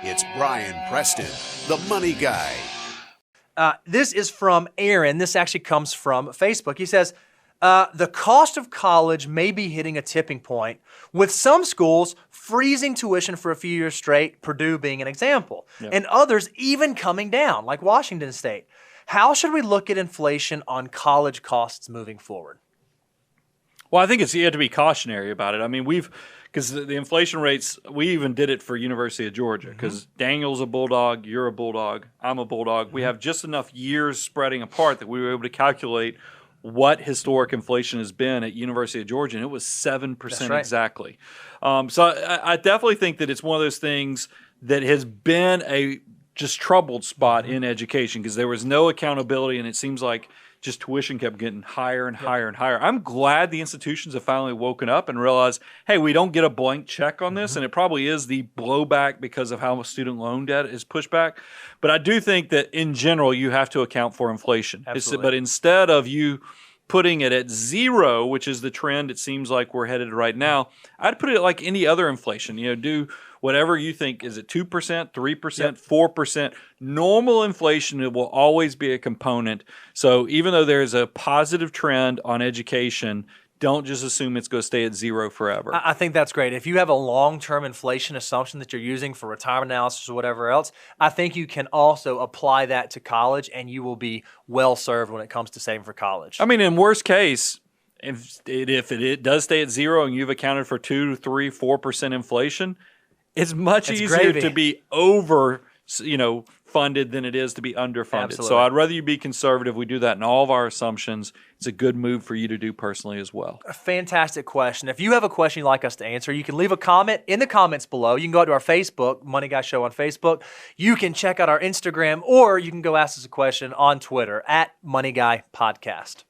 It's Brian Preston, the Money Guy. This is from Aaron. This actually comes from Facebook. He says, the cost of college may be hitting a tipping point, with some schools freezing tuition for a few years straight, Purdue being an example, and others even coming down, like Washington State. How should we look at inflation on college costs moving forward? Well, I think you have to be cautionary about it. I mean, because the inflation rates, we even did it for University of Georgia, because Daniel's a Bulldog, you're a Bulldog, I'm a Bulldog. We have just enough years spreading apart that we were able to calculate what historic inflation has been at University of Georgia, and it was 7% exactly. So I definitely think that it's one of those things that has been a just troubled spot in education, because there was no accountability, and it seems like just tuition kept getting higher and higher and higher. I'm glad the institutions have finally woken up and realized, hey, we don't get a blank check on this, and it probably is the blowback because of how student loan debt is pushed back. But I do think that in general you have to account for inflation. But instead of you putting it at zero, which is the trend it seems like we're headed right now, I'd put it like any other inflation. Do whatever you think. Is it 2%, 3%, 4%? Normal inflation, it will always be a component. So even though there's a positive trend on education, don't just assume it's going to stay at zero forever. I think that's great. If you have a long-term inflation assumption that you're using for retirement analysis or whatever else, I think you can also apply that to college, and you will be well served when it comes to saving for college. I mean, in worst case, if it does stay at zero and you've accounted for 2, 3, 4% inflation, it's much easier to be over, funded than it is to be underfunded. Absolutely. So I'd rather you be conservative. We do that in all of our assumptions. It's a good move for you to do personally as well. A fantastic question. If you have a question you'd like us to answer, you can leave a comment in the comments below. You can go out to our Facebook, Money Guy Show on Facebook. You can check out our Instagram, or you can go ask us a question on Twitter at Money Guy Podcast.